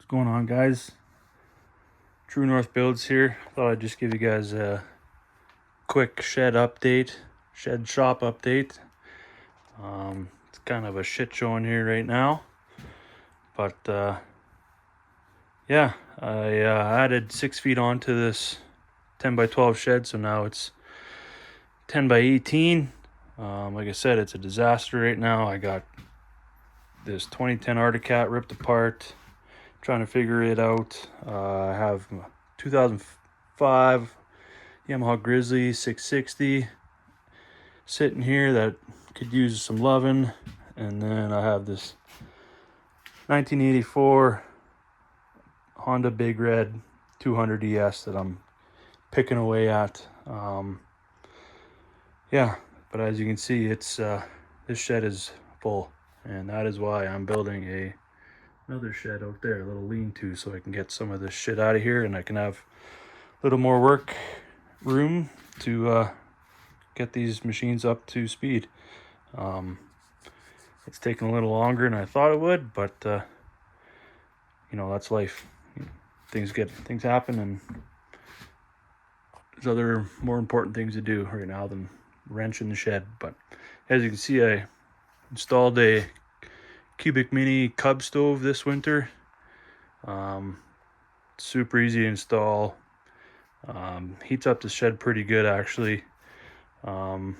What's going on, guys? True North Builds here. Thought I'd just give you guys a quick shed shop update. It's kind of a shit show in here right now, but yeah, I added 6 feet onto this 10 by 12 shed, so now it's 10 by 18. Like I said, it's a disaster right now. I got this 2010 Arctic Cat ripped apart, trying to figure it out. I have 2005 Yamaha Grizzly 660 sitting here that could use some loving, and then I have this 1984 Honda Big Red 200 ES that I'm picking away at. Yeah, but as you can see, it's this shed is full, and that is why I'm building another shed out there, a little lean-to, so I can get some of this shit out of here and I can have a little more work room to get these machines up to speed. It's taking a little longer than I thought it would, but you know, that's life. Things happen, and there's other more important things to do right now than wrench in the shed. But as you can see, I installed a cubic mini cub stove this winter. Super easy to install. Heats up the shed pretty good, actually. Like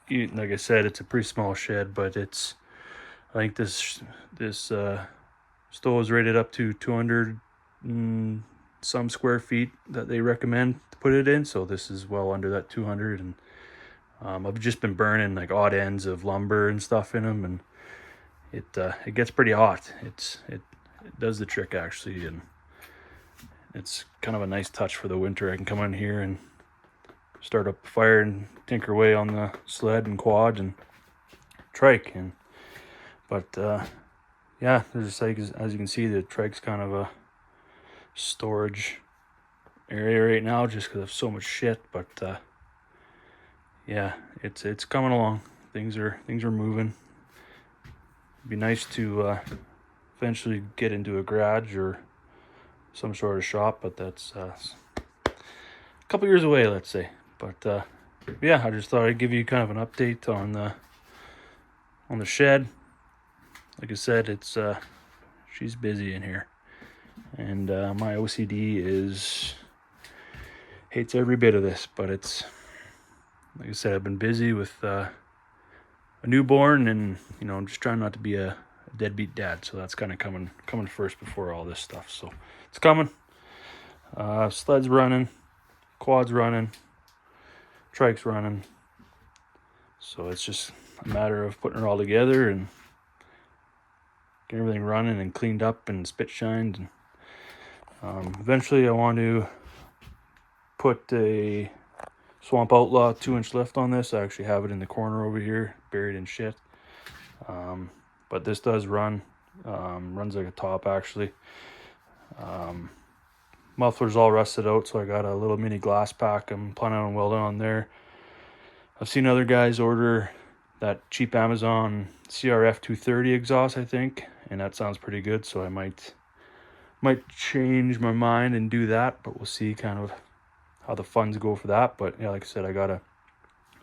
I said, it's a pretty small shed, but I think this stove is rated up to 200 some square feet that they recommend to put it in, so this is well under that 200. And I've just been burning like odd ends of lumber and stuff in them, and it gets pretty hot. It does the trick, actually, and it's kind of a nice touch for the winter. I can come in here and start up a fire and tinker away on the sled and quad and trike. Yeah, there's, like, as you can see, the trike's kind of a storage area right now just because of so much shit. But yeah, it's coming along. Things are moving. It'd be nice to eventually get into a garage or some sort of shop, but that's a couple years away, let's say. But yeah, I just thought I'd give you kind of an update on the shed. Like I said, it's she's busy in here, and my OCD hates every bit of this. But it's, like I said, I've been busy with a newborn, and you know, I'm just trying not to be a deadbeat dad. So that's kind of coming first before all this stuff. So it's coming. Sled's running, quad's running, trike's running. So it's just a matter of putting it all together and get everything running and cleaned up and spit shined. And eventually I want to put a Swamp Outlaw 2-inch lift on this. I actually have it in the corner over here, buried in shit. But this does run. Runs like a top, actually. Muffler's all rusted out, so I got a little mini glass pack I'm planning on welding on there. I've seen other guys order that cheap Amazon CRF 230 exhaust, I think, and that sounds pretty good, so I might change my mind and do that, but we'll see kind of how the funds go for that. But yeah, like I said, I got a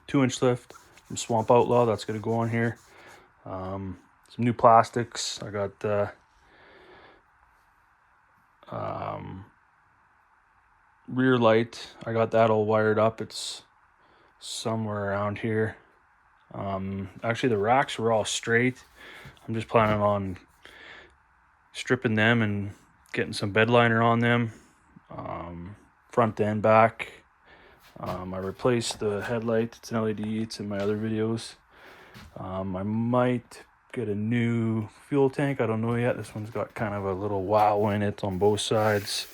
2-inch lift from Swamp Outlaw that's going to go on here. Some new plastics. I got rear light. I got that all wired up. It's somewhere around here. Actually, the racks were all straight. I'm just planning on stripping them and getting some bed liner on them, front and back. I replaced the headlight. It's an LED. It's in my other videos. I might get a new fuel tank. I don't know yet. This one's got kind of a little wow in it on both sides,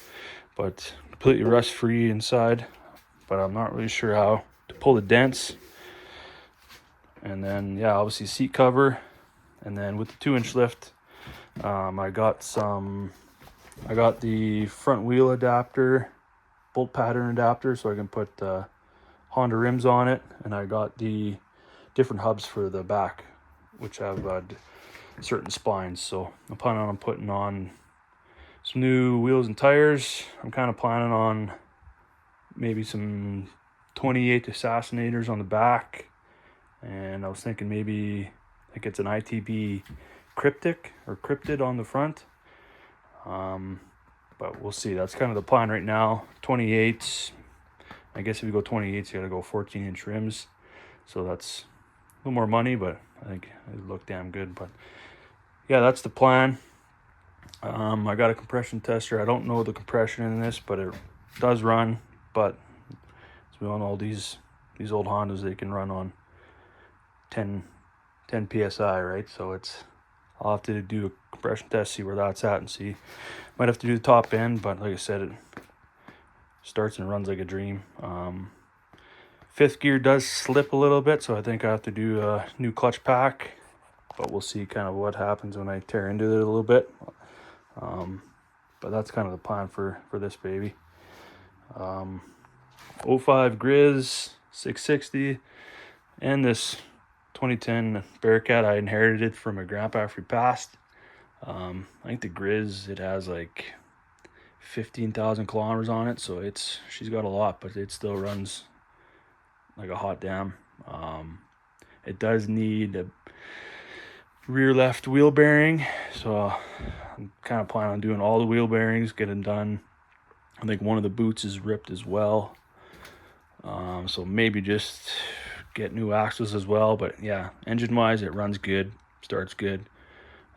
but completely rust free inside. But I'm not really sure how to pull the dents. And then, yeah, obviously seat cover. And then with the 2-inch lift, I got the front wheel adapter, bolt pattern adapter, so I can put Honda rims on it. And I got the different hubs for the back, which have certain spines. So I'm planning on putting on some new wheels and tires. I'm kind of planning on maybe some 28 Assassinators on the back, and I was thinking maybe, I think it's an ITB Cryptic or Cryptid on the front. But we'll see. That's kind of the plan right now. 28s. I guess if you go 28s, you got to go 14-inch rims. So that's a little more money, but I think it looked damn good. But yeah, that's the plan. I got a compression tester. I don't know the compression in this, but it does run. But as we all know, these old Hondas, they can run on 10 psi, right? So I'll have to do a compression test, see where that's at, and see. Might have to do the top end, but like I said, it starts and runs like a dream. Fifth gear does slip a little bit, so I think I have to do a new clutch pack, but we'll see kind of what happens when I tear into it a little bit. But that's kind of the plan for this baby. 05 Grizz 660, and this 2010 Bearcat I inherited from my grandpa after he passed. I think the Grizz, it has like 15,000 kilometers on it, so she's got a lot, but it still runs like a hot damn. It does need a rear left wheel bearing, so I'm kind of planning on doing all the wheel bearings, get them done. I think one of the boots is ripped as well, so maybe just get new axles as well. But yeah, engine wise, it runs good, starts good.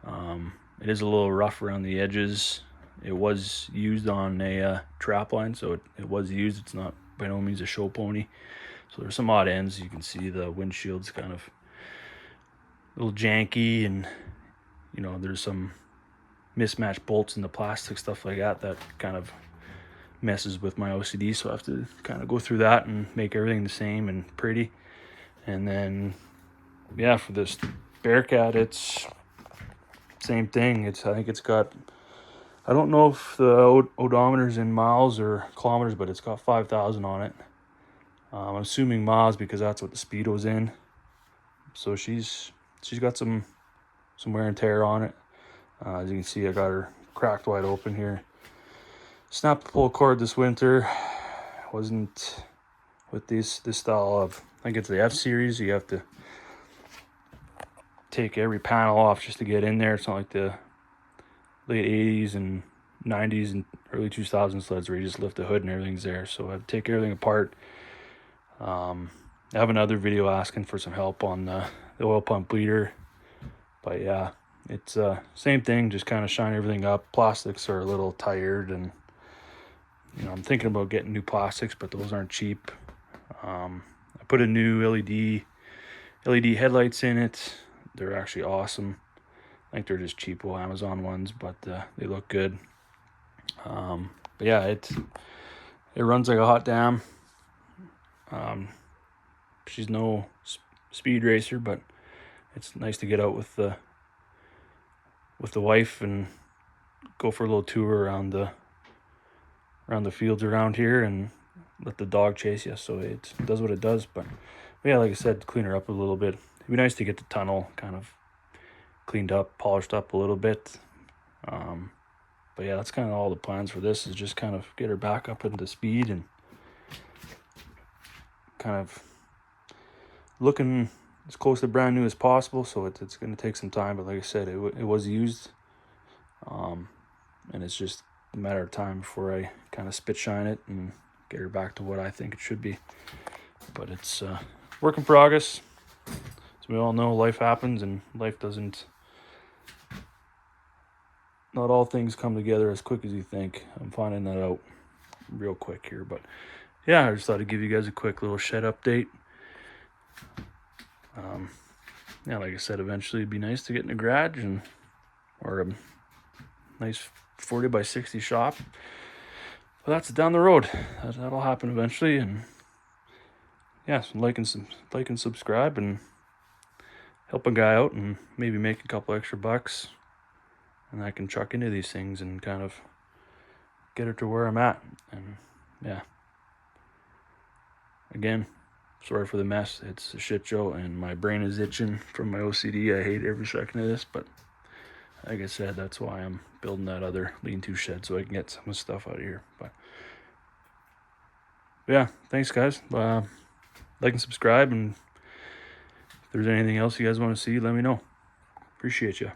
It is a little rough around the edges. It was used on a trap line, so it was used. It's not by no means a show pony. So there's some odd ends. You can see the windshield's kind of a little janky, and there's some mismatched bolts in the plastic, stuff like that kind of messes with my OCD. So I have to kind of go through that and make everything the same and pretty. And then yeah, for this Bearcat, it's same thing. I think it's got, I don't know if the odometer's in miles or kilometers, but it's got 5,000 on it. I'm assuming miles because that's what the speedo's in. So she's got some wear and tear on it. As you can see, I got her cracked wide open here. Snapped the pull cord this winter. Wasn't with this style of, I think it's the F series. You have to take every panel off just to get in there. It's not like the late 80s and 90s and early 2000s sleds where you just lift the hood and everything's there. So I take everything apart. I have another video asking for some help on the oil pump bleeder, but yeah, it's same thing, just kind of shine everything up. Plastics are a little tired, and I'm thinking about getting new plastics, but those aren't cheap. I put a new LED headlights in it. They're actually awesome. I think they're just cheapo Amazon ones, but they look good. But yeah, it runs like a hot damn. She's no speed racer, but it's nice to get out with the wife and go for a little tour around the fields around here and let the dog chase you. So it does what it does. But yeah, like I said, clean her up a little bit. It'd be nice to get the tunnel kind of cleaned up, polished up a little bit. But yeah, that's kind of all the plans for this, is just kind of get her back up into speed and kind of looking as close to brand new as possible. So it's going to take some time, but like I said, it was used, and it's just a matter of time before I kind of spit shine it and get her back to what I think it should be. But it's work in progress. As we all know, life happens, and life doesn't, not all things come together as quick as you think. I'm finding that out real quick here. But yeah, I just thought I'd give you guys a quick little shed update. Yeah, like I said, eventually it'd be nice to get in a garage or a nice 40 by 60 shop. But that's down the road. That'll happen eventually. And yeah, so like and subscribe and help a guy out and maybe make a couple extra bucks, and I can chuck into these things and kind of get her to where I'm at. And yeah, again, sorry for the mess. It's a shit show, and my brain is itching from my OCD. I hate every second of this, but like I said, that's why I'm building that other lean-to shed, so I can get some of the stuff out of here. But yeah, thanks guys. Like and subscribe, and if there's anything else you guys want to see, let me know. Appreciate you.